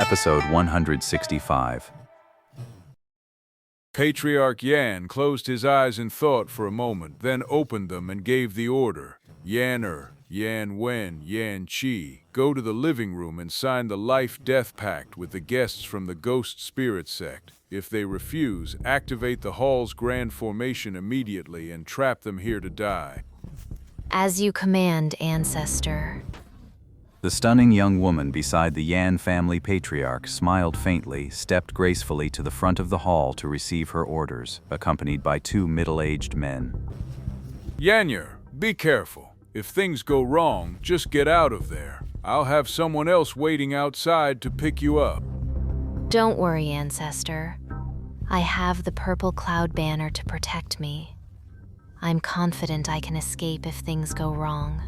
Episode 165. Patriarch Yan closed his eyes in thought for a moment, then opened them and gave the order. Yan Yan Wen, Yan Qi, go to the living room and sign the life-death pact with the guests from the Ghost Spirit sect. If they refuse, activate the hall's grand formation immediately and trap them here to die. As you command, Ancestor. The stunning young woman beside the Yan family patriarch smiled faintly, stepped gracefully to the front of the hall to receive her orders, accompanied by two middle-aged men. Yanyer, be careful. If things go wrong, just get out of there. I'll have someone else waiting outside to pick you up. Don't worry, Ancestor. I have the purple cloud banner to protect me. I'm confident I can escape if things go wrong.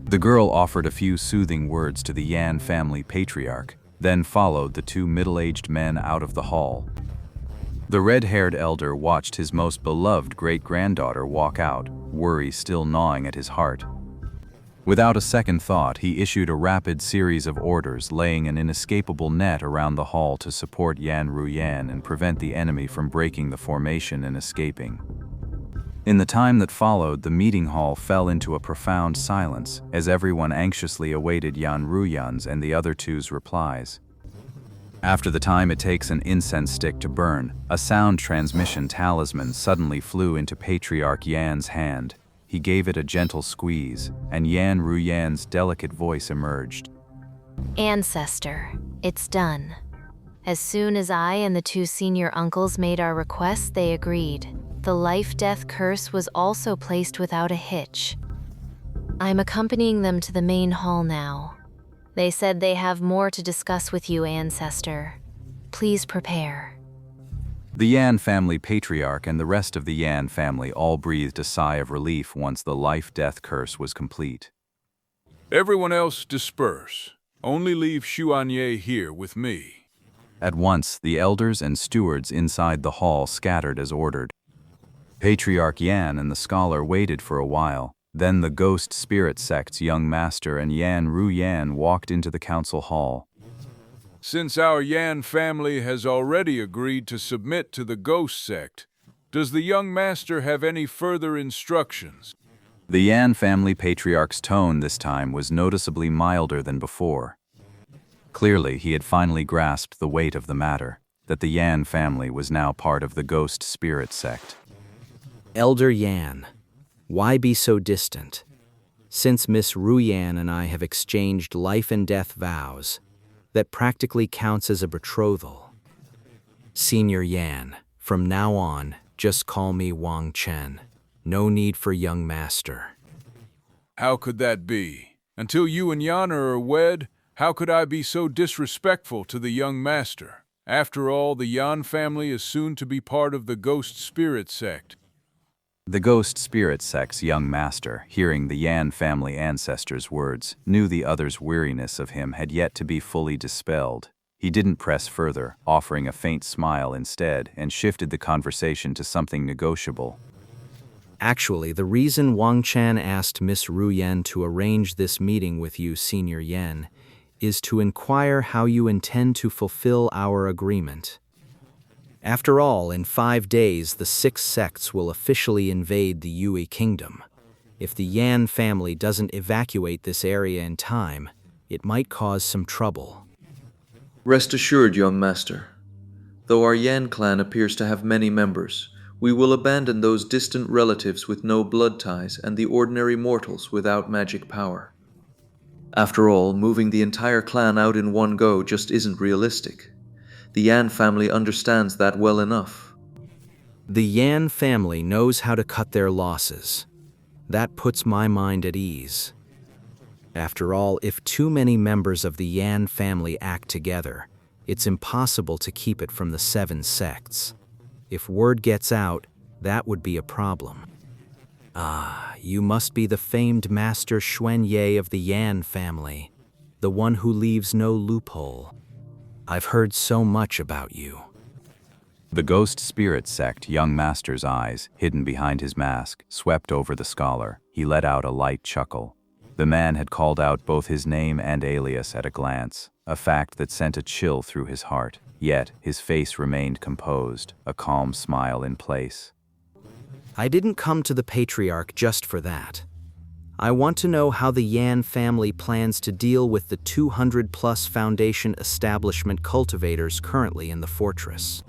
The girl offered a few soothing words to the Yan family patriarch, then followed the two middle-aged men out of the hall. The red-haired elder watched his most beloved great-granddaughter walk out, worry still gnawing at his heart. Without a second thought, he issued a rapid series of orders, laying an inescapable net around the hall to support Yan Ruyan and prevent the enemy from breaking the formation and escaping. In the time that followed, the meeting hall fell into a profound silence as everyone anxiously awaited Yan Ruyan's and the other two's replies. After the time it takes an incense stick to burn, a sound transmission talisman suddenly flew into Patriarch Yan's hand. He gave it a gentle squeeze, and Yan Ruyan's delicate voice emerged. Ancestor, it's done. As soon as I and the two senior uncles made our requests, they agreed. The life-death curse was also placed without a hitch. I'm accompanying them to the main hall now. They said they have more to discuss with you, Ancestor. Please prepare. The Yan family patriarch and the rest of the Yan family all breathed a sigh of relief once the life-death curse was complete. Everyone else disperse. Only leave Xuanye here with me. At once, the elders and stewards inside the hall scattered as ordered. Patriarch Yan and the scholar waited for a while. Then the Ghost Spirit sect's young master and Yan Ruyan walked into the council hall. Since our Yan family has already agreed to submit to the Ghost sect, does the young master have any further instructions? The Yan family patriarch's tone this time was noticeably milder than before. Clearly, he had finally grasped the weight of the matter, that the Yan family was now part of the Ghost Spirit sect. Elder Yan, why be so distant? Since Miss Ruyan and I have exchanged life and death vows, that practically counts as a betrothal. Senior Yan, from now on, just call me Wang Chen. No need for young master. How could that be? Until you and Yana are wed, how could I be so disrespectful to the young master? After all, the Yan family is soon to be part of the Ghost Spirit sect. The Ghost Spirit sect's young master, hearing the Yan family ancestors' words, knew the other's weariness of him had yet to be fully dispelled. He didn't press further, offering a faint smile instead, and shifted the conversation to something negotiable. Actually, the reason Wang Chen asked Miss Ruyan to arrange this meeting with you, Senior Yan, is to inquire how you intend to fulfill our agreement. After all, in 5 days, the 6 sects will officially invade the Yue Kingdom. If the Yan family doesn't evacuate this area in time, it might cause some trouble. Rest assured, young master. Though our Yan clan appears to have many members, we will abandon those distant relatives with no blood ties and the ordinary mortals without magic power. After all, moving the entire clan out in one go just isn't realistic. The Yan family understands that well enough. The Yan family knows how to cut their losses. That puts my mind at ease. After all, if too many members of the Yan family act together, it's impossible to keep it from the 7 sects. If word gets out, that would be a problem. Ah, you must be the famed Master Xuanye of the Yan family, the one who leaves no loophole. I've heard so much about you. The Ghost Spirit sect young master's eyes, hidden behind his mask, swept over the scholar. He let out a light chuckle. The man had called out both his name and alias at a glance, a fact that sent a chill through his heart. Yet his face remained composed, a calm smile in place. I didn't come to the Patriarch just for that. I want to know how the Yan family plans to deal with the 200-plus Foundation establishment cultivators currently in the fortress.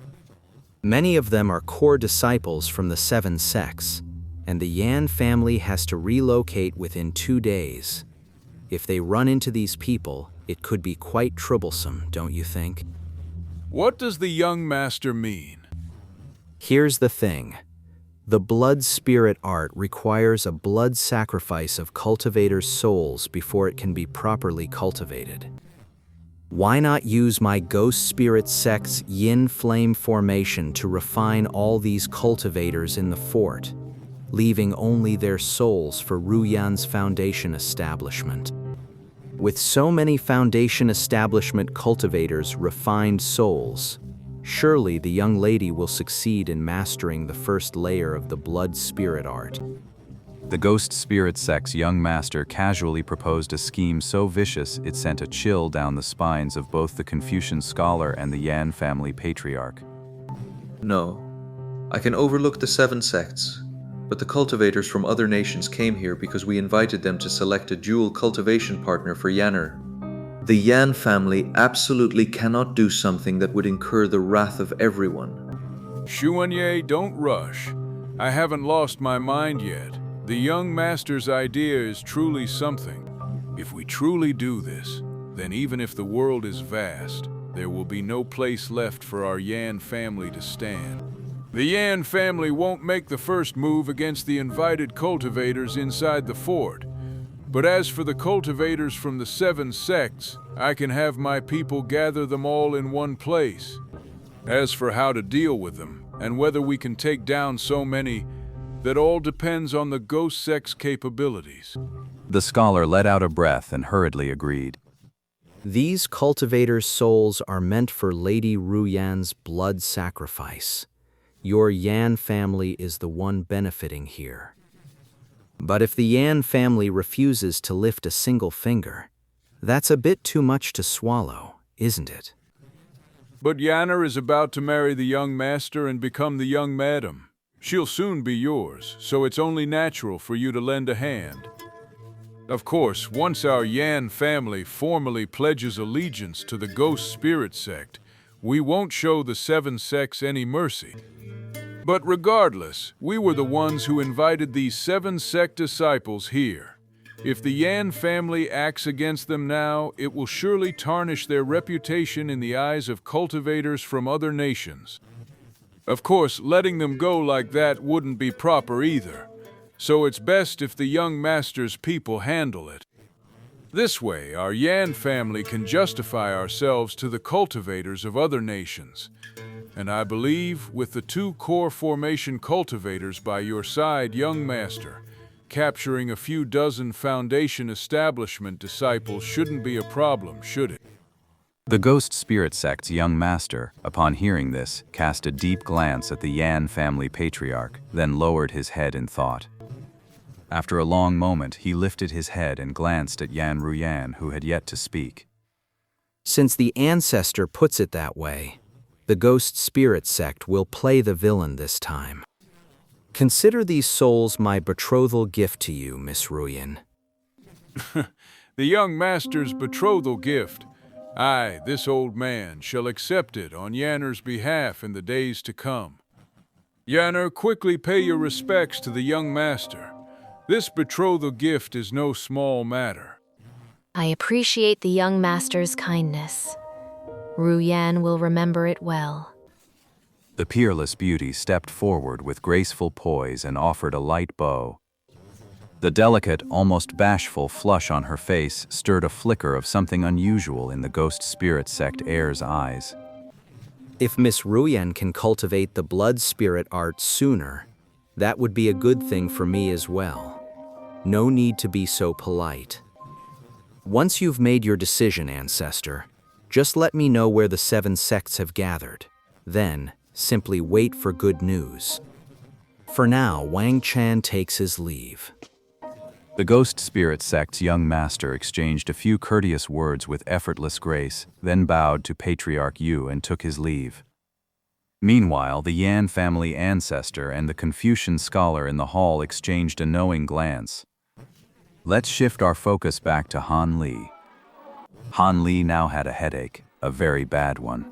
Many of them are core disciples from the 7 sects, and the Yan family has to relocate within 2 days. If they run into these people, it could be quite troublesome, don't you think? What does the young master mean? Here's the thing. The blood spirit art requires a blood sacrifice of cultivators' souls before it can be properly cultivated. Why not use my ghost spirit sect's yin flame formation to refine all these cultivators in the fort, leaving only their souls for Ruyan's Foundation establishment? With so many Foundation establishment cultivators' refined souls, surely the young lady will succeed in mastering the first layer of the blood spirit art. The ghost spirit sect's young master casually proposed a scheme so vicious it sent a chill down the spines of both the Confucian scholar and the Yan family patriarch. No, I can overlook the 7 sects, but the cultivators from other nations came here because we invited them to select a dual cultivation partner for Yanner. The Yan family absolutely cannot do something that would incur the wrath of everyone. Xuanye, don't rush. I haven't lost my mind yet. The young master's idea is truly something. If we truly do this, then even if the world is vast, there will be no place left for our Yan family to stand. The Yan family won't make the first move against the invited cultivators inside the fort. But as for the cultivators from the 7 sects, I can have my people gather them all in one place. As for how to deal with them, and whether we can take down so many, that all depends on the ghost sect's capabilities. The scholar let out a breath and hurriedly agreed. These cultivators' souls are meant for Lady Ruyan's blood sacrifice. Your Yan family is the one benefiting here. But if the Yan family refuses to lift a single finger, that's a bit too much to swallow, isn't it? But Yanner is about to marry the young master and become the young madam. She'll soon be yours, so it's only natural for you to lend a hand. Of course, once our Yan family formally pledges allegiance to the Ghost Spirit sect, we won't show the 7 sects any mercy. But regardless, we were the ones who invited these 7 sect disciples here. If the Yan family acts against them now, it will surely tarnish their reputation in the eyes of cultivators from other nations. Of course, letting them go like that wouldn't be proper either, so it's best if the young master's people handle it. This way, our Yan family can justify ourselves to the cultivators of other nations. And I believe, with the 2 core formation cultivators by your side, young master, capturing a few dozen Foundation establishment disciples shouldn't be a problem, should it? The ghost spirit sect's young master, upon hearing this, cast a deep glance at the Yan family patriarch, then lowered his head in thought. After a long moment, he lifted his head and glanced at Yan Ruyan, who had yet to speak. Since the ancestor puts it that way, the ghost spirit sect will play the villain this time. Consider these souls my betrothal gift to you, Miss Ruyan. The young master's betrothal gift. I, this old man, shall accept it on Yanner's behalf in the days to come. Yanner, quickly pay your respects to the young master. This betrothal gift is no small matter. I appreciate the young master's kindness. Ruyan will remember it well. The peerless beauty stepped forward with graceful poise and offered a light bow. The delicate, almost bashful flush on her face stirred a flicker of something unusual in the ghost spirit sect heir's eyes. If Miss Ruyan can cultivate the blood spirit art sooner, that would be a good thing for me as well. No need to be so polite. Once you've made your decision, ancestor, just let me know where the 7 sects have gathered. Then, simply wait for good news. For now, Wang Chan takes his leave. The Ghost Spirit sect's young master exchanged a few courteous words with effortless grace, then bowed to Patriarch Yu and took his leave. Meanwhile, the Yan family ancestor and the Confucian scholar in the hall exchanged a knowing glance. Let's shift our focus back to Han Li. Han Li now had a headache, a very bad one.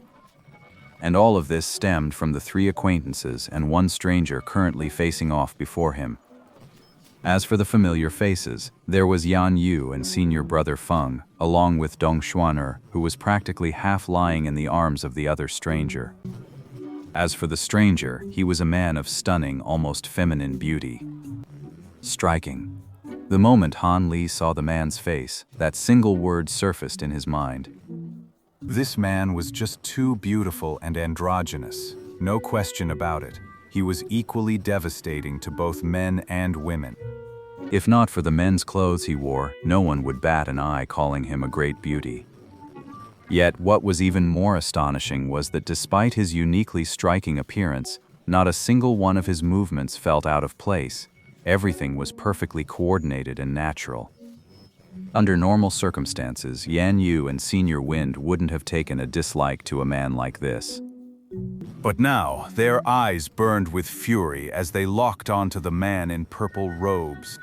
And all of this stemmed from the 3 acquaintances and 1 stranger currently facing off before him. As for the familiar faces, there was Yan Yu and senior brother Feng, along with Dong Xuaner, who was practically half lying in the arms of the other stranger. As for the stranger, he was a man of stunning, almost feminine beauty. Striking. The moment Han Li saw the man's face, that single word surfaced in his mind. This man was just too beautiful and androgynous. No question about it. He was equally devastating to both men and women. If not for the men's clothes he wore, no one would bat an eye calling him a great beauty. Yet what was even more astonishing was that despite his uniquely striking appearance, not a single one of his movements felt out of place. Everything was perfectly coordinated and natural. Under normal circumstances, Yan Yu and Senior Wind wouldn't have taken a dislike to a man like this. But now, their eyes burned with fury as they locked onto the man in purple robes.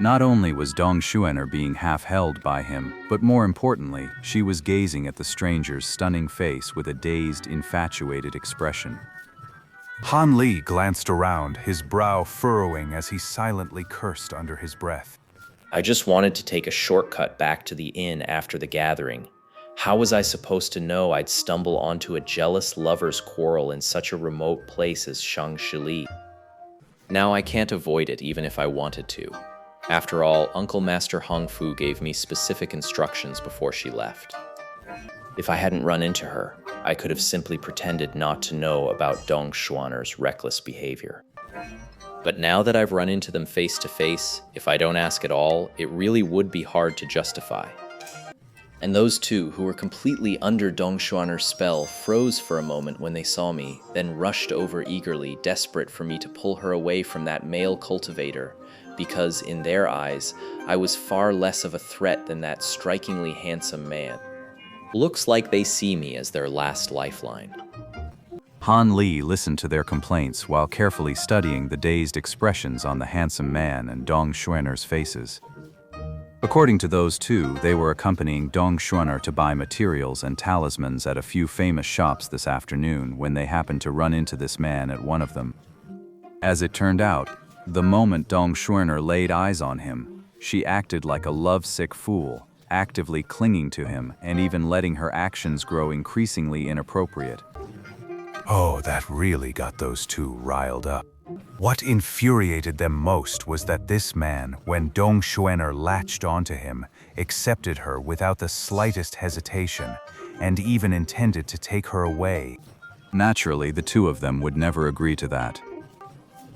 Not only was Dong Xuaner being half-held by him, but more importantly, she was gazing at the stranger's stunning face with a dazed, infatuated expression. Han Li glanced around, his brow furrowing as he silently cursed under his breath. I just wanted to take a shortcut back to the inn after the gathering. How was I supposed to know I'd stumble onto a jealous lover's quarrel in such a remote place as Shangshili? Now I can't avoid it even if I wanted to. After all, Uncle Master Hung Fu gave me specific instructions before she left. If I hadn't run into her, I could have simply pretended not to know about Dong Xuaner's reckless behavior. But now that I've run into them face to face, if I don't ask at all, it really would be hard to justify. And those 2, who were completely under Dong Xuaner's spell, froze for a moment when they saw me, then rushed over eagerly, desperate for me to pull her away from that male cultivator, because in their eyes, I was far less of a threat than that strikingly handsome man. Looks like they see me as their last lifeline. Han Li listened to their complaints while carefully studying the dazed expressions on the handsome man and Dong Xuaner's faces. According to those 2, they were accompanying Dong Xuaner to buy materials and talismans at a few famous shops this afternoon when they happened to run into this man at one of them. As it turned out, the moment Dong Xuaner laid eyes on him, she acted like a lovesick fool, actively clinging to him and even letting her actions grow increasingly inappropriate. Oh, that really got those 2 riled up. What infuriated them most was that this man, when Dong Xuaner latched onto him, accepted her without the slightest hesitation, and even intended to take her away. Naturally, the 2 of them would never agree to that.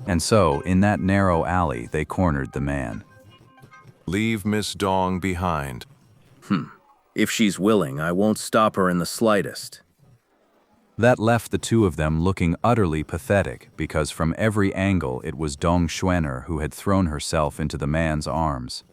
And so, in that narrow alley, they cornered the man. Leave Miss Dong behind. If she's willing, I won't stop her in the slightest. That left the 2 of them looking utterly pathetic because from every angle it was Dong Xuaner who had thrown herself into the man's arms.